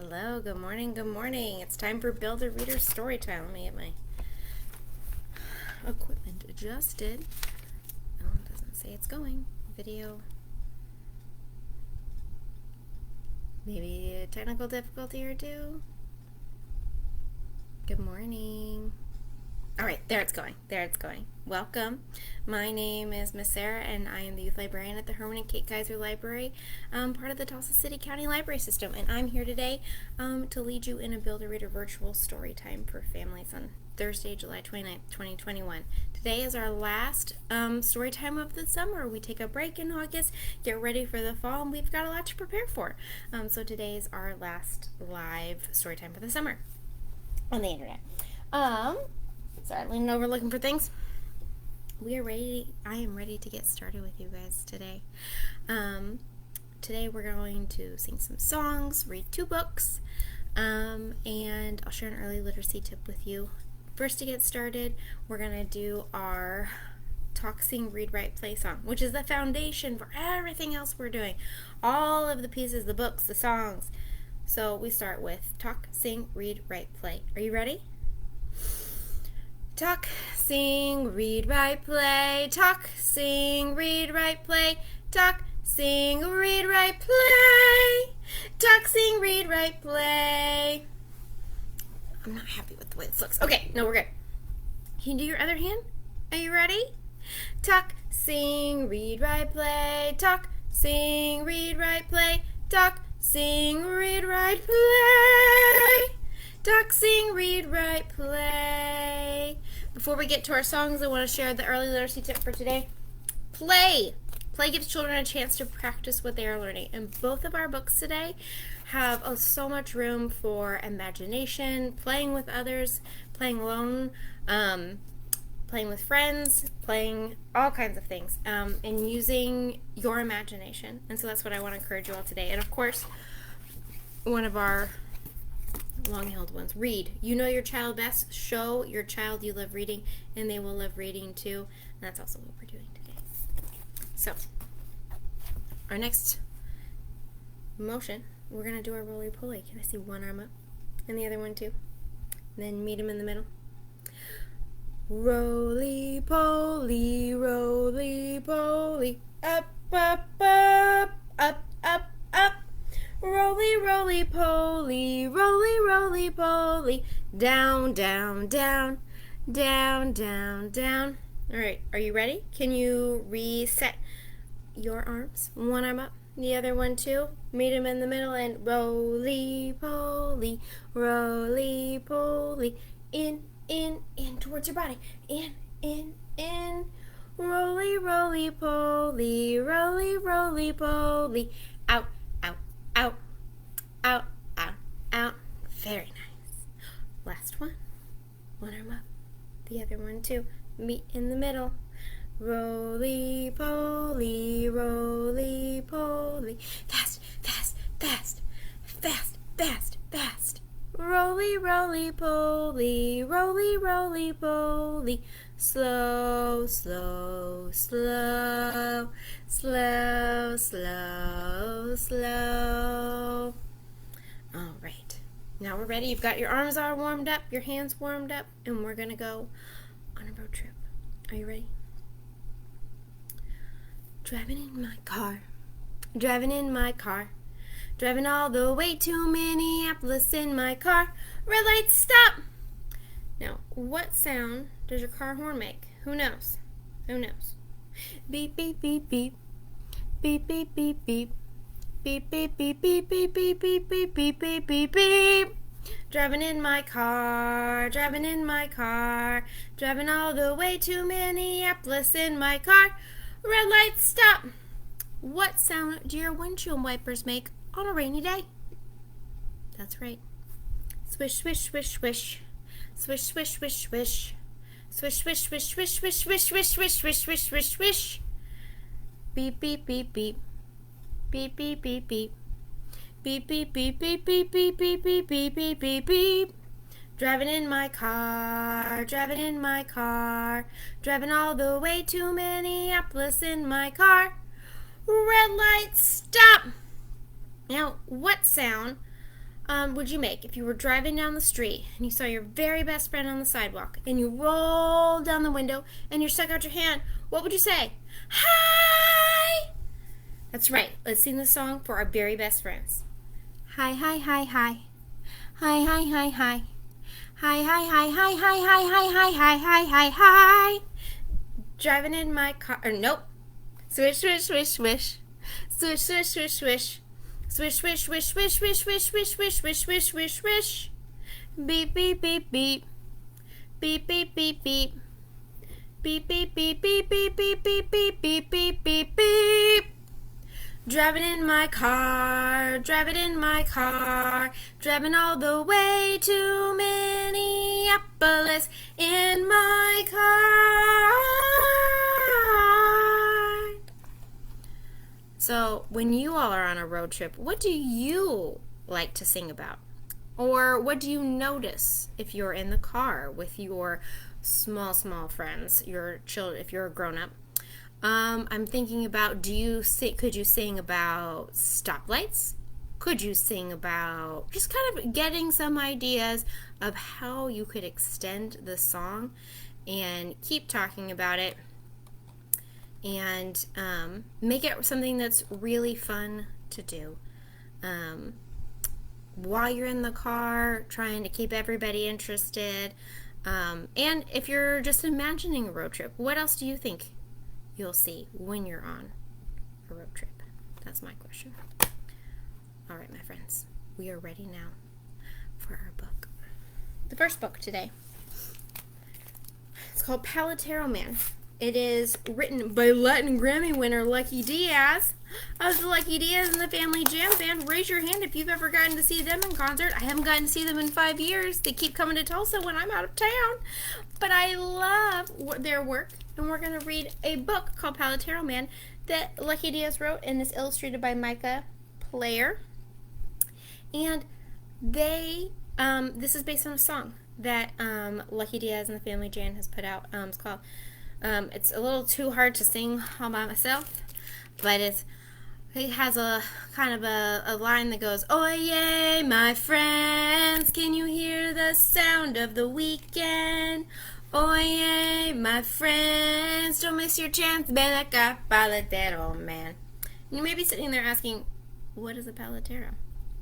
Hello, good morning, good morning. It's time for Builder Reader Storytime. Let me get my equipment adjusted. Oh, it doesn't say it's going. Video. Maybe a technical difficulty or two. Good morning. All right, there it's going. Welcome. My name is Miss Sarah, and I am the youth librarian at the Herman and Kate Kaiser Library, part of the Tulsa City County Library System. And I'm here today to lead you in a Builder Reader virtual story time for families on Thursday, July 29th, 2021. Today is our last story time of the summer. We take a break in August, get ready for the fall, and we've got a lot to prepare for. So today is our last live story time for the summer on the internet. Sorry, leaning over looking for things. I am ready to get started with you guys today. Today we're going to sing some songs, read 2 books, and I'll share an early literacy tip with you. First, to get started, we're going to do our Talk, Sing, Read, Write, Play song, which is the foundation for everything else we're doing. All of the pieces, the books, the songs. So we start with Talk, Sing, Read, Write, Play. Are you ready? Talk, sing, read, write, play. Talk, sing, read, write, play. Talk, sing, read, write, play. Talk, sing, read, write, play. I'm not happy with the way this looks. Okay, no, we're good. Can you do your other hand? Are you ready? Talk, sing, read, write, play. Talk, sing, read, write, play. Talk, sing, read, write, play. Talk, sing, read, write, play. Before we get to our songs, I want to share the early literacy tip for today. Play. Play gives children a chance to practice what they are learning. And both of our books today have so much room for imagination, playing with others, playing alone, playing with friends, playing all kinds of things, and using your imagination. And so that's what I want to encourage you all today. And of course, one of our long-held ones. Read. You know your child best. Show your child you love reading, and they will love reading too. And that's also what we're doing today. So, our next motion, we're going to do our roly-poly. Can I see one arm up? And the other one too? And then meet them in the middle. Roly-poly, roly-poly, up, up, up, up, up, up. Roly, roly, poly, roly, roly, poly, down, down, down, down, down, down. All right, are you ready? Can you reset your arms? One arm up, the other one too. Meet them in the middle and roly, poly, roly, poly, in, towards your body. In. Roly, roly, poly, roly, roly, poly, out. Out, out, out, out. Very nice. Last one. One arm up. The other one too. Meet in the middle. Roly poly, roly poly. Fast, fast, fast. Fast, fast, fast. Roly, roly poly, roly, roly poly. Slow, slow, slow. Slow, slow, slow. All right. Now we're ready. You've got your arms all warmed up, your hands warmed up, and we're going to go on a road trip. Are you ready? Driving in my car. Driving in my car. Driving all the way to Minneapolis in my car. Red light, stop! Now, what sound does your car horn make? Who knows? Who knows? Beep, beep, beep, beep. Beep, beep, beep, beep. Beep, beep, beep, beep, beep, beep, beep, beep, beep, beep, beep, beep. Driving in my car, driving in my car. Driving all the way to Minneapolis in my car. Red light, stop! What sound do your windshield wipers make on a rainy day? That's right. Swish, swish, swish, swish. Swish, swish, swish, swish. Swish, swish, swish, swish, swish, swish, swish, swish, swish, swish, swish, swish. Beep, beep, beep, beep. Beep, beep, beep, beep. Beep, beep, beep, beep, beep, beep, beep, beep, beep, beep, beep, beep. Driving in my car, driving in my car. Driving all the way to Minneapolis in my car. Red light, stop! Now, what sound would you make if you were driving down the street and you saw your very best friend on the sidewalk and you roll down the window and you stuck out your hand? What would you say? Hi! That's right. Let's sing the song for our very best friends. Hi, hi, hi, hi. Hi, hi, hi, hi. Hi, hi, hi, hi, hi, hi, hi, hi, hi, hi, hi, hi. Driving in my car. Or nope. Swish, swish, swish, swish. Swish, swish, swish, swish. Swish, swish, swish, swish, swish, swish, swish, swish, swish, swish, swish, swish. Beep, beep, beep, beep. Beep, beep, beep, beep. Beep, beep, beep, beep, beep, beep, beep, beep, beep, beep, beep, beep. Driving in my car, driving in my car, driving all the way to Minneapolis in my car. So, when you all are on a road trip, what do you like to sing about? Or what do you notice if you're in the car with your small friends, your children, if you're a grown-up? I'm thinking about, could you sing about stoplights? Could you sing about just kind of getting some ideas of how you could extend the song and keep talking about it and make it something that's really fun to do. While you're in the car, trying to keep everybody interested. And if you're just imagining a road trip, what else do you think you'll see when you're on a road trip? That's my question. All right, my friends, we are ready now for our book. The first book today. It's called Paletero Man. It is written by Latin Grammy winner Lucky Diaz of the Lucky Diaz and the Family Jam Band. Raise your hand if you've ever gotten to see them in concert. I haven't gotten to see them in 5 years. They keep coming to Tulsa when I'm out of town. But I love their work. And we're going to read a book called Paletero Man that Lucky Diaz wrote and is illustrated by Micah Player. And this is based on a song that Lucky Diaz and the Family Jam has put out. It's called, it's a little too hard to sing all by myself, but it has a kind of a line that goes, "Oh yay, my friends, can you hear the sound of the weekend? Oh yay, my friends, don't miss your chance, ven acá, paletero man." And you may be sitting there asking, what is a paletero?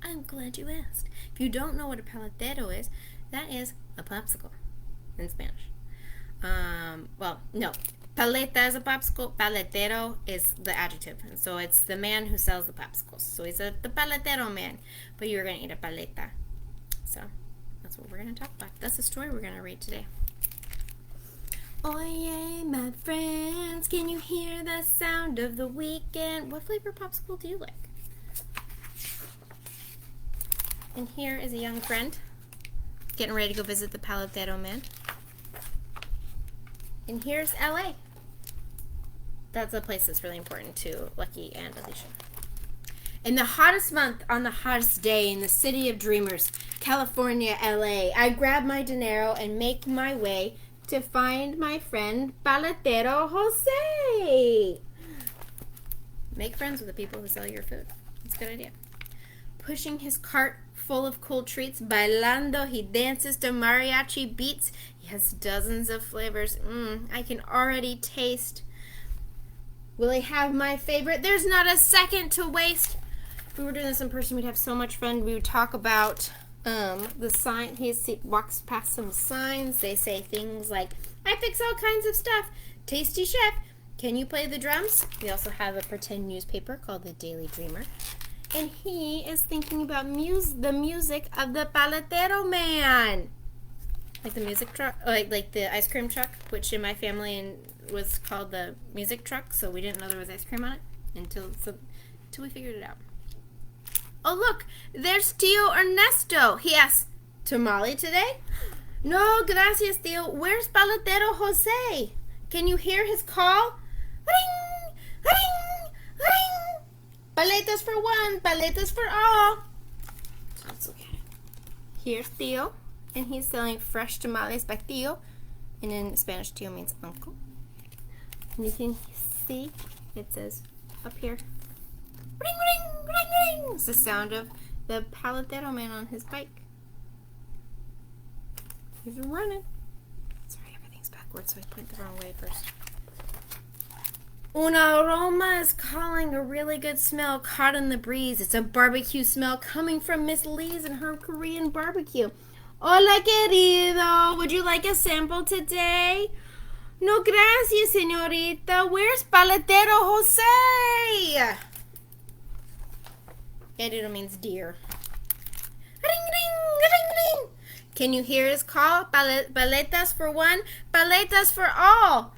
I'm glad you asked. If you don't know what a paletero is, that is a popsicle in Spanish. Well, no. Paleta is a popsicle. Paletero is the adjective. And so it's the man who sells the popsicles. So he's the paletero man. But you're going to eat a paleta. So that's what we're going to talk about. That's the story we're going to read today. Oye, my friends, can you hear the sound of the weekend? What flavor popsicle do you like? And here is a young friend getting ready to go visit the Paletero Man. And here's LA. That's a place that's really important to Lucky and Alicia. In the hottest month, on the hottest day, in the city of dreamers, California, LA, I grab my dinero and make my way to find my friend Paletero Jose. Make friends with the people who sell your food. That's a good idea. Pushing his cart full of cool treats, bailando, he dances to mariachi beats. He has dozens of flavors. I can already taste. Will he have my favorite? There's not a second to waste. If we were doing this in person, we'd have so much fun. We would talk about the sign. He walks past some signs. They say things like, "I fix all kinds of stuff. Tasty chef. Can you play the drums?" We also have a pretend newspaper called The Daily Dreamer. And he is thinking about the music of the Paletero Man. Like the music truck, like the ice cream truck, which in my family was called the music truck, so we didn't know there was ice cream on it until we figured it out. Oh look, there's Tio Ernesto. He asks, "Tamale today?" "No, gracias, Tio. Where's Paletero Jose? Can you hear his call? Ring, ring, ring. Paletas for one, paletas for all." Let's look at it. Here's Tio, and he's selling fresh tamales by Tio, and in Spanish, Tio means uncle. And you can see it says up here, ring, ring, ring, ring. It's the sound of the paletero man on his bike. He's running. Sorry, everything's backwards, so I point the wrong way first. Una aroma is calling, a really good smell caught in the breeze. It's a barbecue smell coming from Miss Lee's and her Korean barbecue. Hola, querido. Would you like a sample today? No, gracias, señorita. Where's Paletero Jose? Querido means dear. Ring, ring, ring, ring. Can you hear his call? Paletas for one, paletas for all.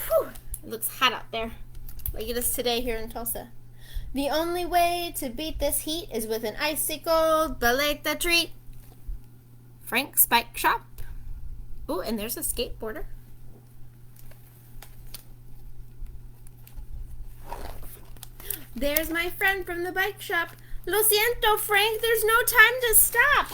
Whew. It looks hot out there, like it is today here in Tulsa. The only way to beat this heat is with an icy-cold paleta treat. Frank's Bike Shop. Oh, and there's a skateboarder. There's my friend from the bike shop. Lo siento, Frank, there's no time to stop.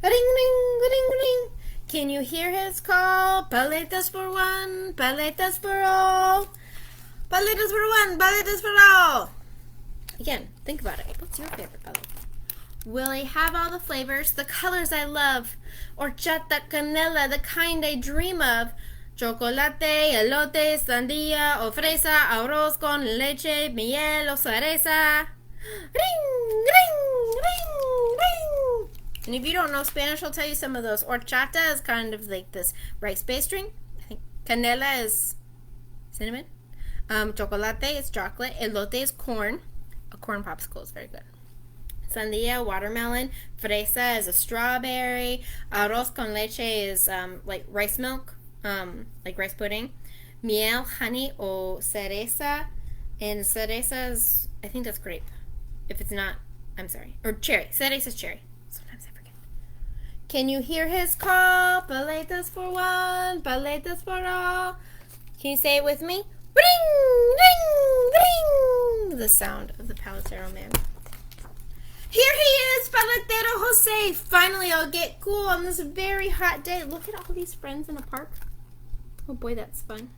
Ring, ring, ring, ring. Can you hear his call? Paletas for one, paletas for all. Paletas for one, paletas for all. Again, think about it. What's your favorite paleta? Will he have all the flavors, the colors I love? Horchata, canela, the kind I dream of. Chocolate, elote, sandía o fresa, arroz con leche, miel o cereza. Ring, ring, ring, ring. And if you don't know Spanish, I'll tell you some of those. Horchata is kind of like this rice-based drink. I think canela is cinnamon. Chocolate is chocolate. Elote is corn. A corn popsicle is very good. Sandía, watermelon. Fresa is a strawberry. Arroz con leche is like rice milk. Like rice pudding. Miel, honey, o cereza. And cereza is, I think that's grape. If it's not, I'm sorry. Or cherry. Cereza is cherry. Sometimes I forget. Can you hear his call? Paletas for one, paletas for all. Can you say it with me? Ring, ring, ring. The sound of the paletero man. Here he is, Paletero Jose. Finally, I'll get cool on this very hot day. Look at all these friends in a park. Oh boy, that's fun.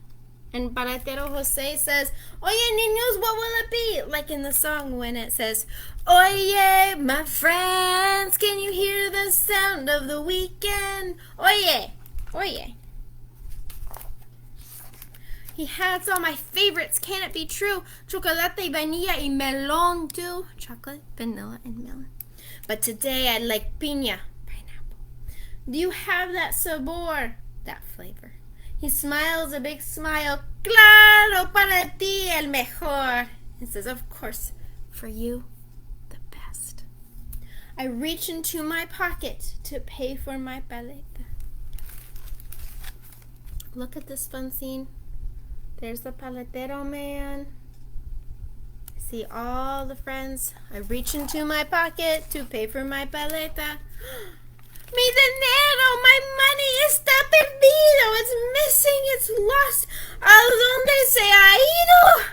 And Paletero Jose says, Oye, niños, what will it be? Like in the song when it says, Oye, my friends, can you hear the sound of the weekend? Oye, oye. He has all my favorites. Can it be true? Chocolate, vainilla, y melon too. Chocolate, vanilla, and melon. But today I like piña, pineapple. Do you have that sabor? That flavor. He smiles a big smile. Claro, para ti el mejor. He says, of course, for you, the best. I reach into my pocket to pay for my paleta. Look at this fun scene. There's the paletero man. I see all the friends. I reach into my pocket to pay for my paleta. Mi dinero, my money está perdido. It's missing, it's lost. ¿A dónde se ha ido?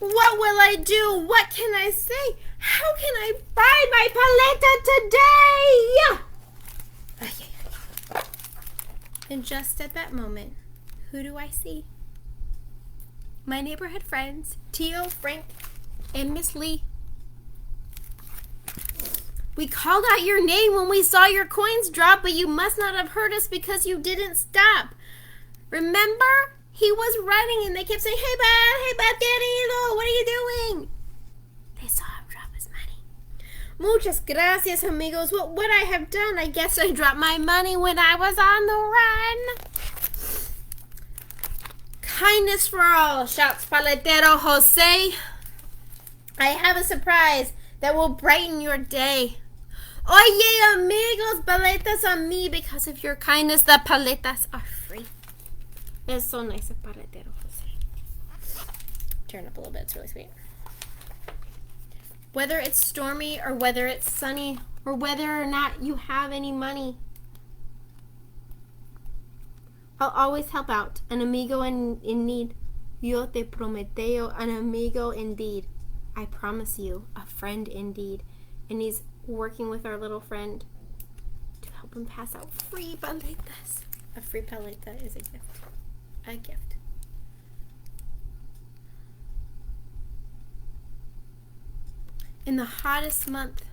What will I do? What can I say? How can I buy my paleta today? And just at that moment, who do I see? My neighborhood friends, Tio, Frank, and Miss Lee. We called out your name when we saw your coins drop, but you must not have heard us because you didn't stop. Remember? He was running and they kept saying, hey, bad querido, what are you doing? They saw him drop his money. Muchas gracias, amigos. What would I have done? I guess I dropped my money when I was on the run. Kindness for all, shouts Paletero Jose. I have a surprise that will brighten your day. Oye, amigos, paletas on me. Because of your kindness, the paletas are free. It's so nice of Paletero Jose. Turn up a little bit, it's really sweet. Whether it's stormy or whether it's sunny or whether or not you have any money, I'll always help out. An amigo in need. Yo te prometeo, an amigo indeed. I promise you, a friend indeed. And he's working with our little friend to help him pass out free paletas. A free paleta is a gift. A gift. In the hottest month,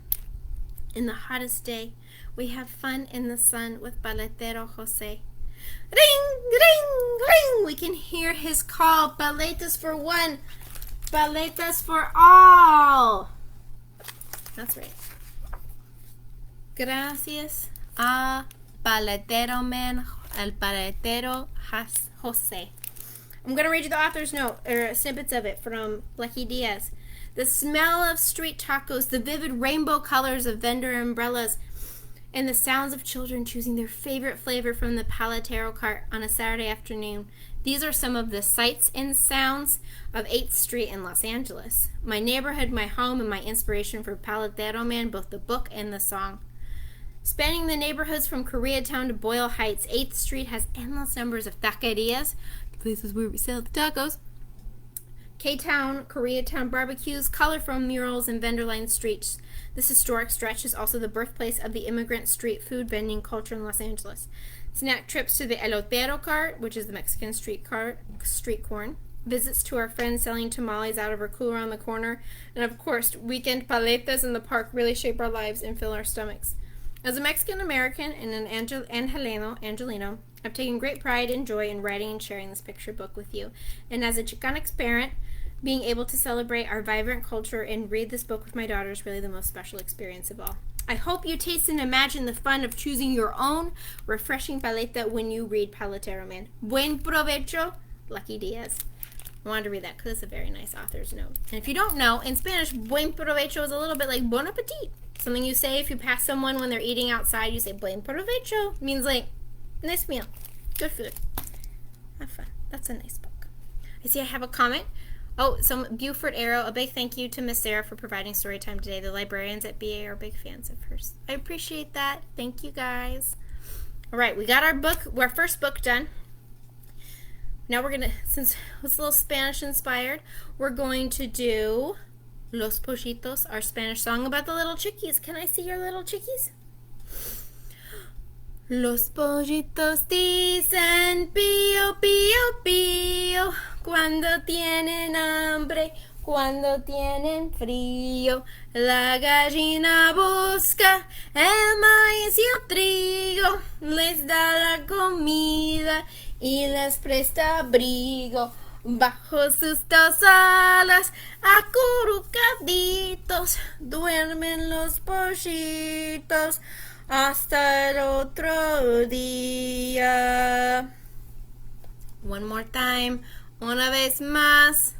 in the hottest day, we have fun in the sun with Paletero Jose. Ring, ring, ring! We can hear his call. Paletas for one, paletas for all. That's right. Gracias a Paletero Man, el Paletero Jose. I'm going to read you the author's note, or snippets of it from Lucky Diaz. The smell of street tacos, the vivid rainbow colors of vendor umbrellas, and the sounds of children choosing their favorite flavor from the paletero cart on a Saturday afternoon. These are some of the sights and sounds of 8th Street in Los Angeles. My neighborhood, my home, and my inspiration for Paletero Man, both the book and the song. Spanning the neighborhoods from Koreatown to Boyle Heights, 8th Street has endless numbers of taquerias, places where we sell the tacos, K-Town, Koreatown barbecues, colorful murals, and vendor-lined streets. This historic stretch is also the birthplace of the immigrant street food vending culture in Los Angeles. Snack trips to the elotero cart, which is the Mexican street corn, visits to our friends selling tamales out of our cooler on the corner, and of course, weekend paletas in the park really shape our lives and fill our stomachs. As a Mexican-American and an Angelino, I've taken great pride and joy in writing and sharing this picture book with you. And as a Chicanx parent, being able to celebrate our vibrant culture and read this book with my daughter is really the most special experience of all. I hope you taste and imagine the fun of choosing your own refreshing paleta when you read Paletero Man. Buen provecho, Lucky Diaz. I wanted to read that because it's a very nice author's note. And if you don't know, in Spanish, buen provecho is a little bit like bon appetit. Something you say if you pass someone when they're eating outside, you say buen provecho. It means like, nice meal, good food. Have fun. That's a nice book. I see I have a comment. Oh, some Buford Arrow. A big thank you to Miss Sarah for providing story time today. The librarians at BA are big fans of hers. I appreciate that. Thank you guys. All right, we got our first book done. Now we're gonna, since it's a little Spanish inspired, we're going to do Los Pocitos, our Spanish song about the little chickies. Can I see your little chickies? Los pollitos dicen pío, pío, pío, cuando tienen hambre, cuando tienen frío. La gallina busca el maíz y el trigo, les da la comida y les presta abrigo. Bajo sus dos alas, acurrucaditos, duermen los pollitos hasta el otro día. One more time, una vez más.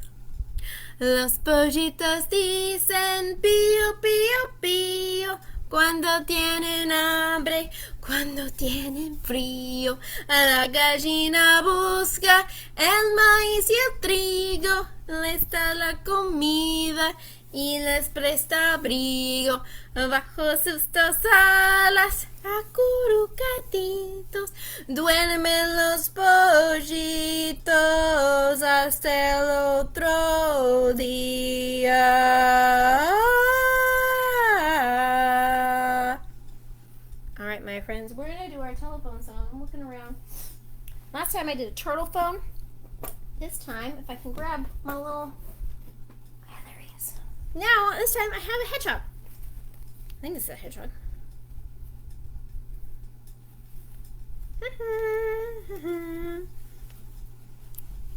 Los pollitos dicen pío, pío, pío, cuando tienen hambre, cuando tienen frío. La gallina busca el maíz y el trigo, les da la comida y les presta abrigo. Bajo sus dos alas, acurrucaditos, duermen los pollitos hasta el otro día. All right, my friends, we're going to do our telephone song. I'm looking around. Last time I did a turtle phone. This time, if I can grab my little... there he is. Now, this time I have a hedgehog. I think it's a hedgehog.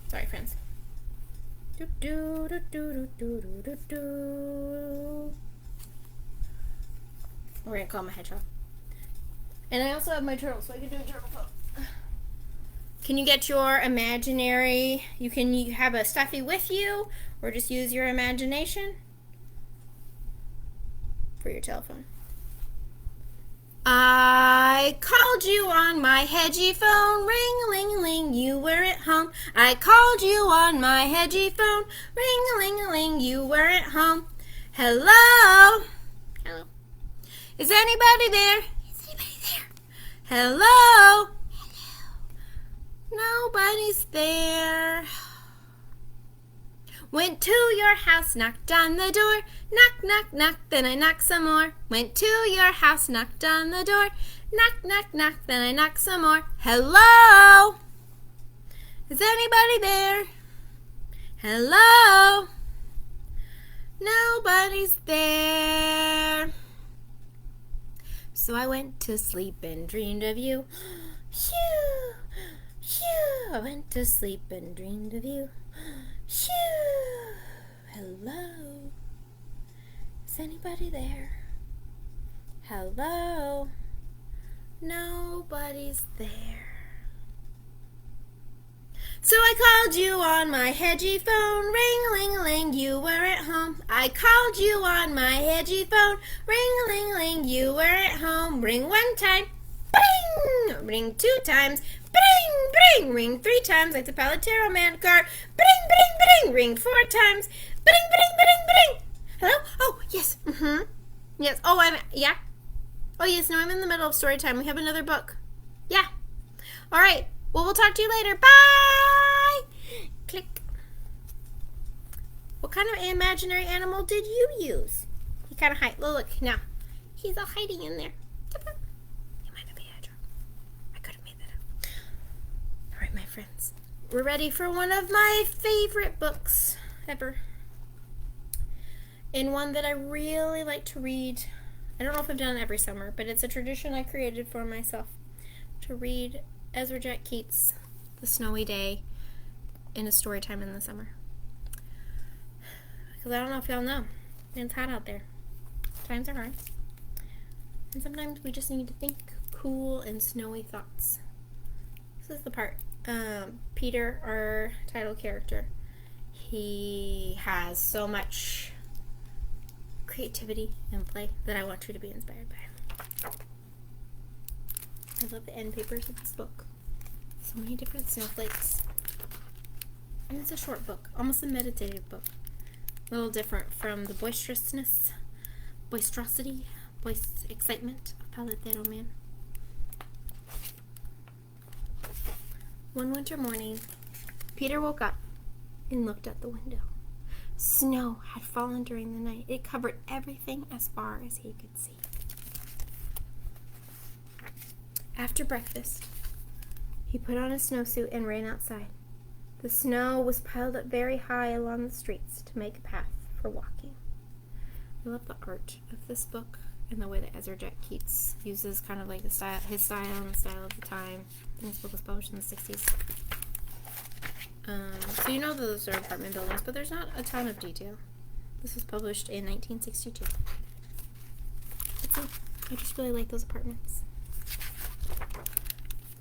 Sorry, friends. Do do do do do do do do. We're gonna call him a hedgehog. And I also have my turtle, so I can do a turtle phone. Can you get your imaginary? You can have a stuffy with you, or just use your imagination for your telephone. I called you on my hedgy phone, ring-a-ling-a-ling, you were at home. I called you on my hedgy phone, ring-a-ling-a-ling, you were at home. Hello? Hello? Is anybody there? Is anybody there? Hello? Hello? Nobody's there. Went to your house, knocked on the door, knock, knock, knock, then I knocked some more. Went to your house, knocked on the door, knock, knock, knock, then I knocked some more. Hello? Is anybody there? Hello? No nobody's there. So I went to sleep and dreamed of you. Phew, phew. I went to sleep and dreamed of you. Phew. Hello. Is anybody there? Hello. Nobody's there. So I called you on my hedgy phone, ring-a-ling-a-ling, you were at home. I called you on my hedgy phone, ring-a-ling-a-ling, you were at home. Ring one time, bring! Ring two times, bring, bring! Ring three times like the Palatero man car, bring, bring, bring! Ring four times, bring, bring, bring, bring! Hello? Oh, yes, Yes, yeah? Oh, yes, no, I'm in the middle of story time. We have another book. Yeah. All right. Well, we'll talk to you later. Bye! Click. What kind of imaginary animal did you use? He kind of hide. Look, now. He's all hiding in there. He might not be a hedgehog. I could have made that up. All right, my friends. We're ready for one of my favorite books ever. And one that I really like to read. I don't know if I've done it every summer, but it's a tradition I created for myself to read Ezra Jack Keats' The Snowy Day in a story time in the summer. Because I don't know if y'all know, it's hot out there. Times are hard. And sometimes we just need to think cool and snowy thoughts. This is the part. Peter, our title character, he has so much creativity and play that I want you to be inspired by. I love the end papers of this book. So many different snowflakes. And it's a short book, almost a meditative book. A little different from the boisterosity, excitement of Palatero Man. One winter morning, Peter woke up and looked out the window. Snow had fallen during the night. It covered everything as far as he could see. After breakfast, he put on his snowsuit and ran outside. The snow was piled up very high along the streets to make a path for walking. I love the art of this book and the way that Ezra Jack Keats uses kind of like his style and the style of the time. I think this book was published in the 60s. So you know those are apartment buildings, but there's not a ton of detail. This was published in 1962. That's it. I just really like those apartments.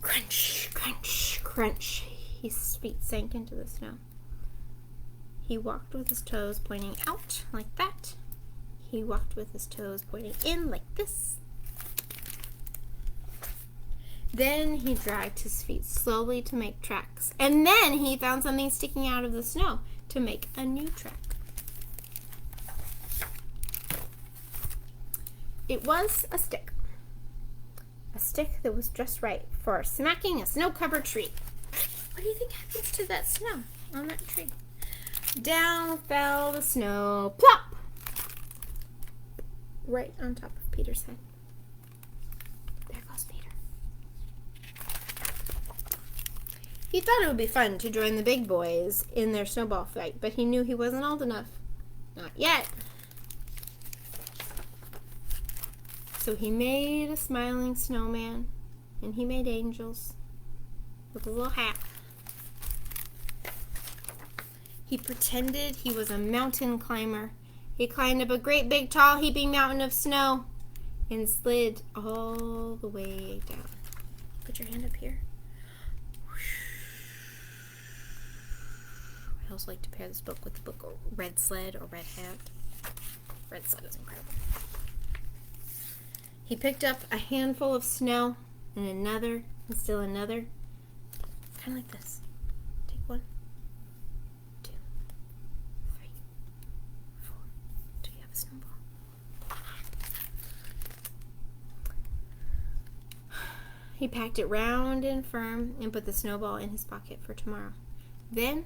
Crunch, crunch, crunch. His feet sank into the snow. He walked with his toes pointing out like that. He walked with his toes pointing in like this. Then he dragged his feet slowly to make tracks. And then he found something sticking out of the snow to make a new track. It was a stick. A stick that was just right for smacking a snow-covered tree. What do you think happens to that snow on that tree? Down fell the snow, plop! Right on top of Peter's head. There goes Peter. He thought it would be fun to join the big boys in their snowball fight, but he knew he wasn't old enough. Not yet. So he made a smiling snowman, and he made angels with a little hat. He pretended he was a mountain climber. He climbed up a great big tall heaping mountain of snow and slid all the way down. Put your hand up here. I also like to pair this book with the book Red Sled or Red Hat. Red Sled is incredible. He picked up a handful of snow and another and still another. It's kind of like this. Take 1, 2, 3, 4. Do you have a snowball? He packed it round and firm and put the snowball in his pocket for tomorrow. Then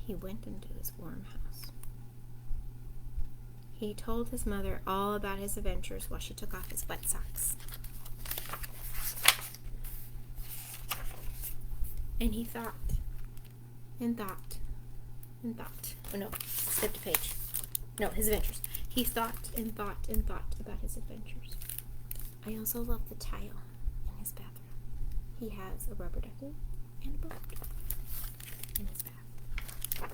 he went into his warm house. He told his mother all about his adventures while she took off his wet socks. And he thought, and thought, and thought. Oh no, skipped a page. No, his adventures. He thought and thought and thought about his adventures. I also love the tile in his bathroom. He has a rubber ducky and a boat in his bath.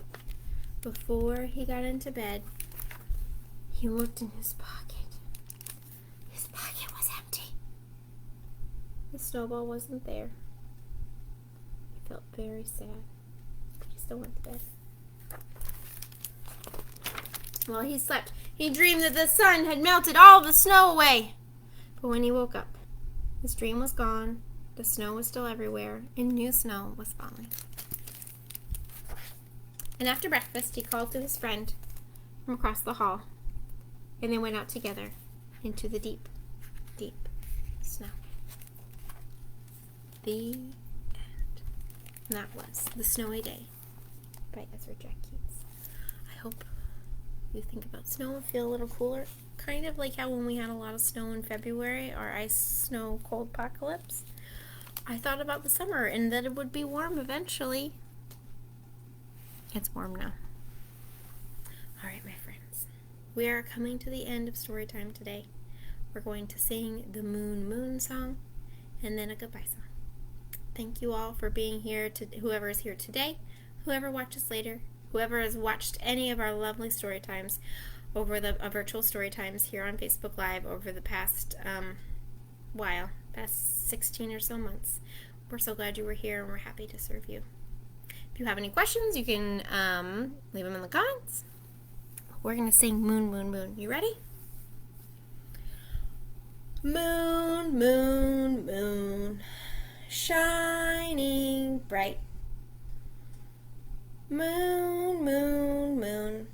Before he got into bed, he looked in his pocket. His pocket was empty. The snowball wasn't there. He felt very sad, but he still went to bed. While he slept, he dreamed that the sun had melted all the snow away. But when he woke up, his dream was gone, the snow was still everywhere, and new snow was falling. And after breakfast, he called to his friend from across the hall, and they went out together into the deep, deep snow. The end. And that was The Snowy Day by Ezra Jack Keats. I hope you think about snow and feel a little cooler, kind of like how when we had a lot of snow in February, our ice snow cold apocalypse. I thought about the summer and that it would be warm eventually. It's warm now. Alright, my friends, we are coming to the end of story time today. We're going to sing the Moon Moon song and then a goodbye song. Thank you all for being here, to whoever is here today, whoever watches later, whoever has watched any of our lovely story times over the virtual story times here on Facebook Live over the past past 16 or so months. We're so glad you were here and we're happy to serve you. If you have any questions, you can leave them in the comments. We're going to sing Moon, Moon, Moon. You ready? Moon, moon, moon, shining bright. Moon, moon, moon,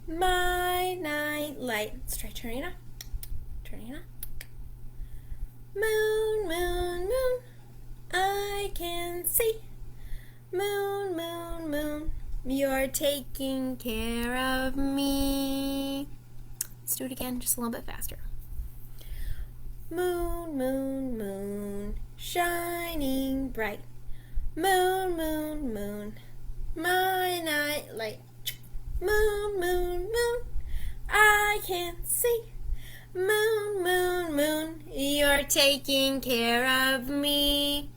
my night light. Let's try turning it up. Turning it up. Moon, moon, moon, I can see. Moon, moon, moon, you're taking care of me. Let's do it again, just a little bit faster. Moon, moon, moon, shining bright. Moon, moon, moon, my night light. Moon, moon, moon, I can see. Moon, moon, moon, you're taking care of me.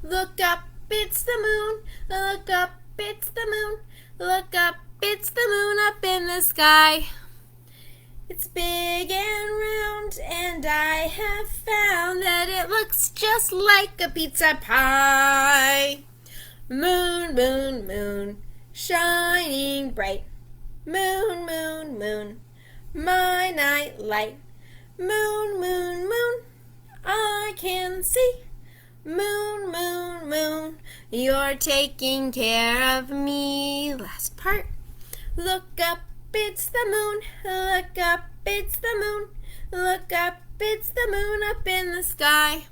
Look up, it's the moon. Look up, it's the moon. Look up, it's the moon up in the sky. It's big and round, and I have found that it looks just like a pizza pie. Moon, moon, moon, shining bright. Moon, moon, moon, my night light. Moon, moon, moon, I can see. Moon, moon, moon, you're taking care of me. Last part. Look up, it's the moon. Look up, it's the moon. Look up, it's the moon up in the sky.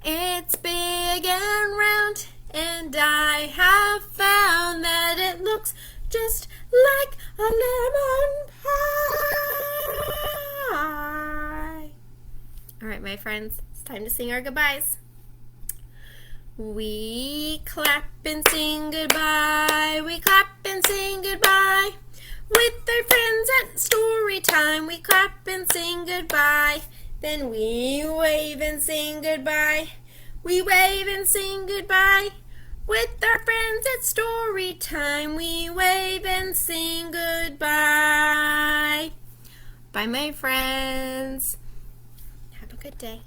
It's big and round, and I have found that it looks just like a lemon pie. All right, my friends, it's time to sing our goodbyes. We clap and sing goodbye. We clap and sing goodbye. With our friends at story time, we clap and sing goodbye. Then we wave and sing goodbye. We wave and sing goodbye. With our friends at story time, we wave and sing goodbye. Bye, my friends. Have a good day.